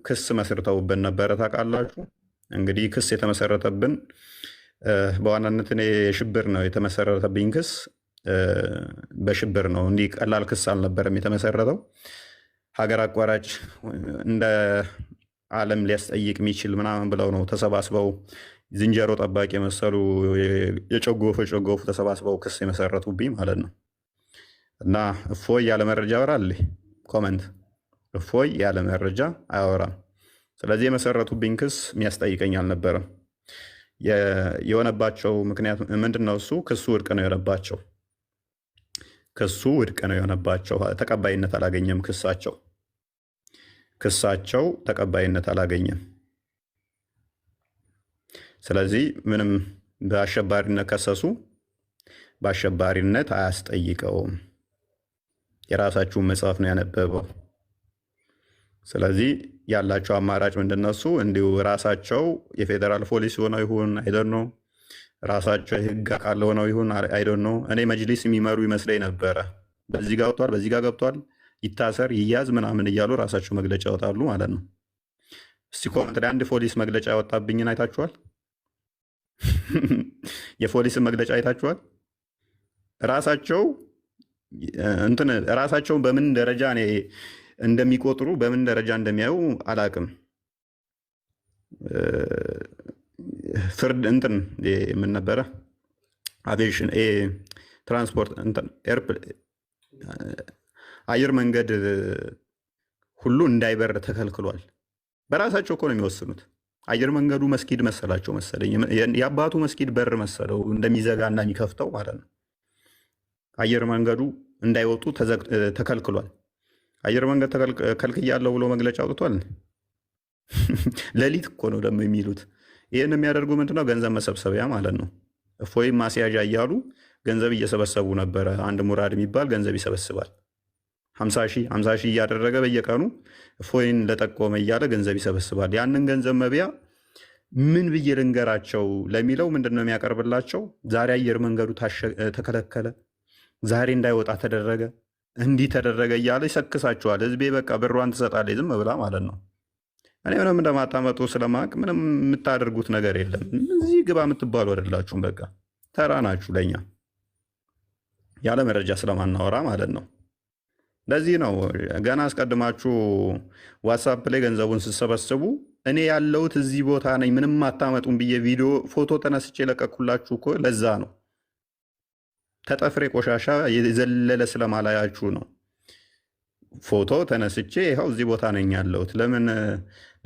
ክስ መስርተውብን ነበረ። ታውቃላችሁ እንግዲህ ክስ የተመሰረተብን በዋናነት እኔ የሽብር ነው የተመሰረተብኝ ክስ በሽብር ነው። እንዲህ ቀላል ክስ አልነበረም የተመሰረተው። ሀገር አቋራጭ እንደ ዓለም ሊያስጠይቅ የሚችል ምናምን ብለው ነው ተሰባስበው ዝንጀሮ ጠባቂ የመሰሉ የጨጎፉ ተሰባስበው ክስ የመሰረቱብኝ ማለት ነው። እና እፎይ ያለ መረጃ ያወራል። ኮመንት እፎይ ያለ መረጃ አያወራም። ስለዚህ የመሰረቱብኝ ክስ የሚያስጠይቀኝ አልነበረም። የሆነባቸው ምክንያት ምንድን ነው? እሱ ክሱ ውድቅ ነው የሆነባቸው። ክሱ ውድቅ ነው የሆነባቸው። ተቀባይነት አላገኘም። ክሳቸው ተቀባይነት አላገኘም። ስለዚህ ምንም በአሸባሪነት ከሰሱ፣ በአሸባሪነት አያስጠይቀውም። የራሳችሁን መጽሐፍ ነው ያነበበው። ስለዚህ ያላቸው አማራጭ ምንድን ነው? እሱ እንዲሁ ራሳቸው የፌዴራል ፖሊስ ሆነው ይሁን አይደን ነው፣ ራሳቸው የህግ አካል ሆነው ይሁን አይደን ነው። እኔ መጅሊስ የሚመሩ ይመስለኝ ነበረ። በዚህ ጋር ወጥቷል፣ በዚህ ጋር ገብቷል፣ ይታሰር ይያዝ ምናምን እያሉ ራሳቸው መግለጫ ያወጣሉ ማለት ነው። እስቲ ኮመንት ላይ አንድ ፖሊስ መግለጫ ያወጣብኝን አይታችኋል? የፖሊስን መግለጫ አይታችኋል? ራሳቸውን በምን ደረጃ እኔ እንደሚቆጥሩ በምን ደረጃ እንደሚያዩ አላቅም። ፍርድ ምን ነበረ አቪዬሽን ትራንስፖርት አየር መንገድ ሁሉ እንዳይበር ተከልክሏል። በራሳቸው እኮ ነው የሚወስኑት። አየር መንገዱ መስጊድ መሰላቸው መሰለኝ፣ የአባቱ መስጊድ በር መሰለው እንደሚዘጋ እና የሚከፍተው ማለት ነው። አየር መንገዱ እንዳይወጡ ተከልክሏል። አየር መንገድ ከልክያለሁ ብሎ መግለጫ አውጥቷል። ሌሊት እኮ ነው ደግሞ የሚሉት። ይህን የሚያደርጉ ምንድነው? ገንዘብ መሰብሰቢያ ማለት ነው። እፎይም ማስያዣ እያሉ ገንዘብ እየሰበሰቡ ነበረ። አንድ ሙራድ የሚባል ገንዘብ ይሰበስባል። 50 ሺህ እያደረገ በየቀኑ እፎይን ለጠቆመ እያለ ገንዘብ ይሰበስባል። ያንን ገንዘብ መብያ ምን ብዬ ልንገራቸው ለሚለው ምንድነው የሚያቀርብላቸው? ዛሬ አየር መንገዱ ተከለከለ፣ ዛሬ እንዳይወጣ ተደረገ፣ እንዲህ ተደረገ እያለ ይሰክሳቸዋል። ህዝቤ በቃ ብሯን ትሰጣለች ዝም ብላ ማለት ነው። እኔ ምንም እንደማታመጡ ስለማቅ ምንም የምታደርጉት ነገር የለም። እዚህ ግባ የምትባሉ አይደላችሁም። በቃ ተራ ናችሁ ለኛ ያለ መረጃ ስለማናወራ ማለት ነው። ለዚህ ነው ገና አስቀድማችሁ ዋትሳፕ ላይ ገንዘቡን ስትሰበስቡ እኔ ያለሁት እዚህ ቦታ ነኝ ምንም አታመጡም ብዬ ቪዲዮ ፎቶ ተነስቼ ለቀኩላችሁ እኮ ለዛ ነው። ተጠፍሬ ቆሻሻ የዘለለ ስለማላያችሁ ነው። ፎቶ ተነስቼ ይኸው እዚህ ቦታ ነኝ ያለሁት። ለምን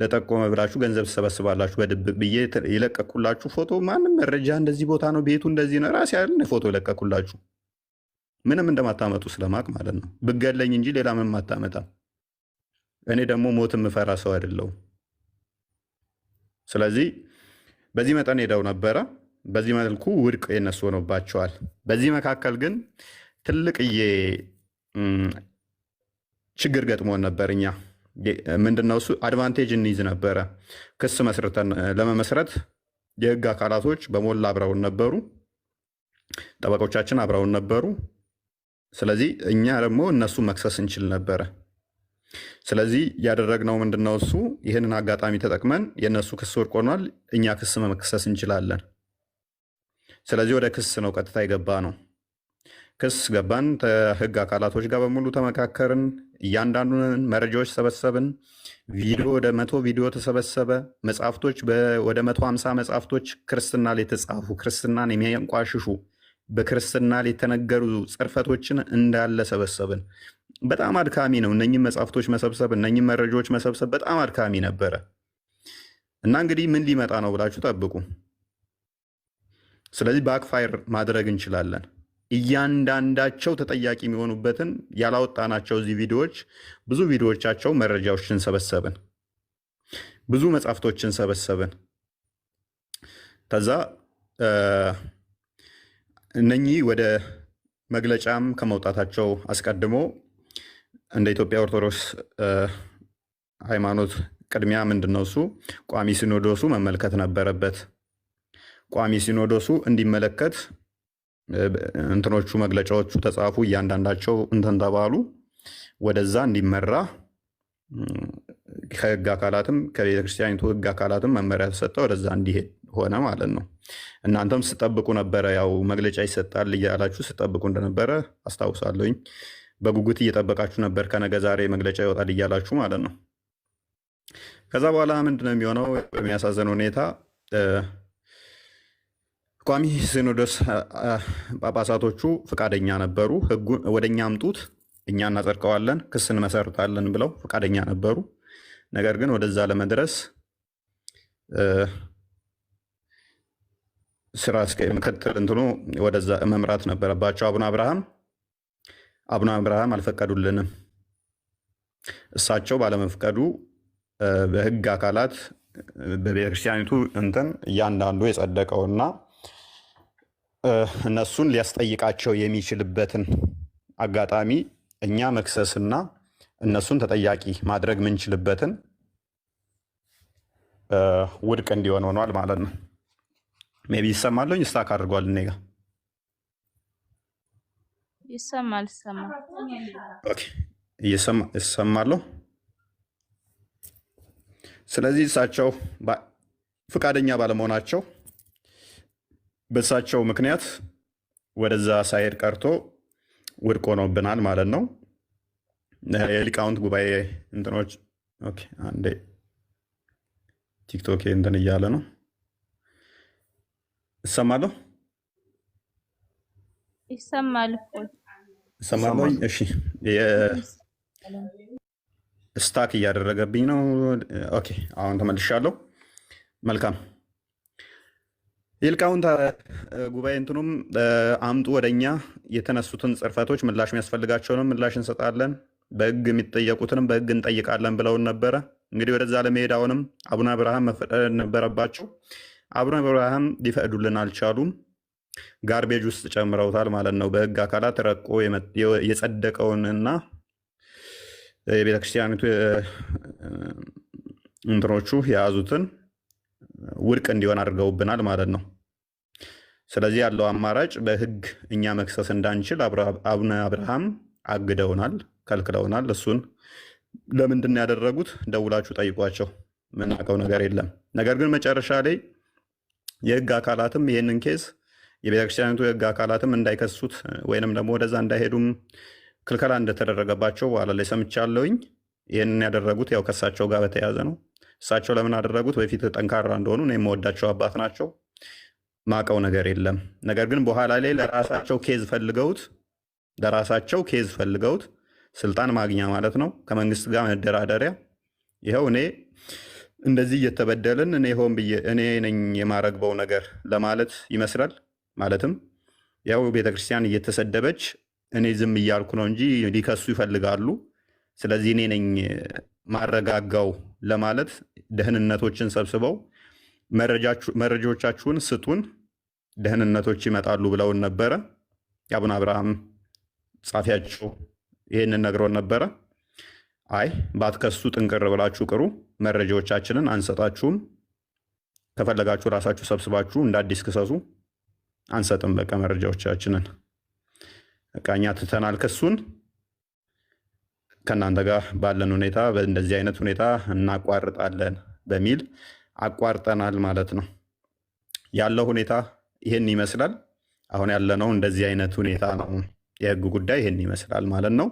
ለጠቆመ ብላችሁ ገንዘብ ትሰበስባላችሁ? በድብቅ ብዬ የለቀኩላችሁ ፎቶ ማንም መረጃ እንደዚህ ቦታ ነው ቤቱ እንደዚህ ነው ራሴ ያለ ፎቶ የለቀኩላችሁ ምንም እንደማታመጡ ስለማቅ ማለት ነው። ብገለኝ እንጂ ሌላ ምንም አታመጣም። እኔ ደግሞ ሞት የምፈራ ሰው አይደለሁም። ስለዚህ በዚህ መጠን ሄደው ነበረ። በዚህ መልኩ ውድቅ የነሱ ሆኖባቸዋል። በዚህ መካከል ግን ትልቅዬ ችግር ገጥሞን ነበር። እኛ ምንድነው እሱ አድቫንቴጅ እንይዝ ነበረ። ክስ መስርተን ለመመስረት የህግ አካላቶች በሞላ አብረውን ነበሩ። ጠበቆቻችን አብረውን ነበሩ። ስለዚህ እኛ ደግሞ እነሱ መክሰስ እንችል ነበረ። ስለዚህ ያደረግነው ምንድነው እሱ ይህንን አጋጣሚ ተጠቅመን የእነሱ ክስ ወድቅ ሆኗል፣ እኛ ክስ መክሰስ እንችላለን። ስለዚህ ወደ ክስ ነው ቀጥታ የገባ ነው። ክስ ገባን። ከህግ አካላቶች ጋር በሙሉ ተመካከርን። እያንዳንዱን መረጃዎች ሰበሰብን። ቪዲዮ ወደ 100 ቪዲዮ ተሰበሰበ። መጽሐፍቶች ወደ 150 መጽሐፍቶች ክርስትና ላይ የተጻፉ ክርስትናን የሚያንቋሽሹ በክርስትና ላይ የተነገሩ ጽርፈቶችን እንዳለ ሰበሰብን። በጣም አድካሚ ነው እነኝም መጽሐፍቶች መሰብሰብ፣ እነኝም መረጃዎች መሰብሰብ በጣም አድካሚ ነበረ እና እንግዲህ ምን ሊመጣ ነው ብላችሁ ጠብቁ። ስለዚህ ባክፋየር ማድረግ እንችላለን። እያንዳንዳቸው ተጠያቂ የሚሆኑበትን ያላወጣናቸው እዚህ ቪዲዮዎች ብዙ ቪዲዮዎቻቸው መረጃዎችን ሰበሰብን፣ ብዙ መጽሐፍቶችን ሰበሰብን። ከዛ እነኚህ ወደ መግለጫም ከመውጣታቸው አስቀድሞ እንደ ኢትዮጵያ ኦርቶዶክስ ሃይማኖት ቅድሚያ ምንድነው እሱ ቋሚ ሲኖዶሱ መመልከት ነበረበት። ቋሚ ሲኖዶሱ እንዲመለከት እንትኖቹ መግለጫዎቹ ተጻፉ፣ እያንዳንዳቸው እንትን ተባሉ፣ ወደዛ እንዲመራ ከህግ አካላትም ከቤተክርስቲያኒቱ ህግ አካላትም መመሪያ ተሰጠው ወደዛ እንዲሄድ ሆነ ማለት ነው። እናንተም ስጠብቁ ነበረ፣ ያው መግለጫ ይሰጣል እያላችሁ ስጠብቁ እንደነበረ አስታውሳለሁኝ። በጉጉት እየጠበቃችሁ ነበር፣ ከነገ ዛሬ መግለጫ ይወጣል እያላችሁ ማለት ነው። ከዛ በኋላ ምንድነው የሚሆነው? በሚያሳዝን ሁኔታ ቋሚ ሲኖዶስ ጳጳሳቶቹ ፈቃደኛ ነበሩ። ህጉን ወደ እኛ አምጡት፣ እኛ እናጸድቀዋለን፣ ክስ እንመሰርታለን ብለው ፈቃደኛ ነበሩ። ነገር ግን ወደዛ ለመድረስ ስራ ምክትል እንትኑ ወደዛ መምራት ነበረባቸው። አቡነ አብርሃም አልፈቀዱልንም። እሳቸው ባለመፍቀዱ በህግ አካላት በቤተክርስቲያኒቱ እንትን እያንዳንዱ የጸደቀውና እነሱን ሊያስጠይቃቸው የሚችልበትን አጋጣሚ እኛ መክሰስና እነሱን ተጠያቂ ማድረግ ምንችልበትን ውድቅ እንዲሆን ሆኗል ማለት ነው። ሜቢ ይሰማለኝ ስታክ አድርጓል። እኔ ጋ ይሰማለሁ። ስለዚህ እሳቸው ፈቃደኛ ባለመሆናቸው በእሳቸው ምክንያት ወደዛ ሳይሄድ ቀርቶ ውድቅ ሆኖብናል ማለት ነው። የሊቃውንት ጉባኤ እንትኖች አንዴ ቲክቶክ እንትን እያለ ነው። እሰማለሁ እሰማለሁ። እሺ ስታክ እያደረገብኝ ነው። ኦኬ አሁን ተመልሻለሁ። መልካም የሊቃውንት ጉባኤ እንትኑም አምጡ ወደኛ የተነሱትን ጽርፈቶች ምላሽ የሚያስፈልጋቸውንም ምላሽ እንሰጣለን፣ በህግ የሚጠየቁትንም በህግ እንጠይቃለን ብለውን ነበረ። እንግዲህ ወደዛ ለመሄድ አሁንም አቡነ አብርሃም መፈቀድ ነበረባቸው። አቡነ አብርሃም ሊፈቅዱልን አልቻሉም። ጋርቤጅ ውስጥ ጨምረውታል ማለት ነው። በህግ አካላት ረቆ የጸደቀውንና የቤተክርስቲያኒቱ እንትኖቹ የያዙትን ውድቅ እንዲሆን አድርገውብናል ማለት ነው። ስለዚህ ያለው አማራጭ በህግ እኛ መክሰስ እንዳንችል አቡነ አብርሃም አግደውናል፣ ከልክለውናል። እሱን ለምንድን ያደረጉት ደውላችሁ ጠይቋቸው፣ የምናውቀው ነገር የለም። ነገር ግን መጨረሻ ላይ የህግ አካላትም ይህንን ኬዝ የቤተክርስቲያኒቱ የህግ አካላትም እንዳይከሱት ወይንም ደግሞ ወደዛ እንዳይሄዱም ክልከላ እንደተደረገባቸው በኋላ ላይ ሰምቻለሁኝ። ይህንን ያደረጉት ያው ከእሳቸው ጋር በተያያዘ ነው። እሳቸው ለምን አደረጉት? በፊት ጠንካራ እንደሆኑ እኔ የምወዳቸው አባት ናቸው። ማቀው ነገር የለም። ነገር ግን በኋላ ላይ ለራሳቸው ኬዝ ፈልገውት ስልጣን ማግኛ ማለት ነው፣ ከመንግስት ጋር መደራደሪያ። ይኸው እኔ እንደዚህ እየተበደልን እኔ ሆን ብዬ እኔ ነኝ የማረግበው ነገር ለማለት ይመስላል። ማለትም ያው ቤተክርስቲያን እየተሰደበች እኔ ዝም እያልኩ ነው እንጂ ሊከሱ ይፈልጋሉ። ስለዚህ እኔ ነኝ ማረጋጋው ለማለት ደህንነቶችን ሰብስበው መረጃዎቻችሁን ስጡን፣ ደህንነቶች ይመጣሉ ብለውን ነበረ። የአቡነ አብርሃም ጻፊያቸው ይህንን ነግሮን ነበረ። አይ ባትከሱ ጥንቅር ብላችሁ ቅሩ፣ መረጃዎቻችንን አንሰጣችሁም፣ ከፈለጋችሁ ራሳችሁ ሰብስባችሁ እንደ አዲስ ክሰሱ፣ አንሰጥም በቃ መረጃዎቻችንን በቃ እኛ ትተናል ክሱን፣ ከእናንተ ጋር ባለን ሁኔታ በእንደዚህ አይነት ሁኔታ እናቋርጣለን በሚል አቋርጠናል ማለት ነው። ያለው ሁኔታ ይህን ይመስላል። አሁን ያለነው እንደዚህ አይነት ሁኔታ ነው። የህግ ጉዳይ ይህን ይመስላል ማለት ነው።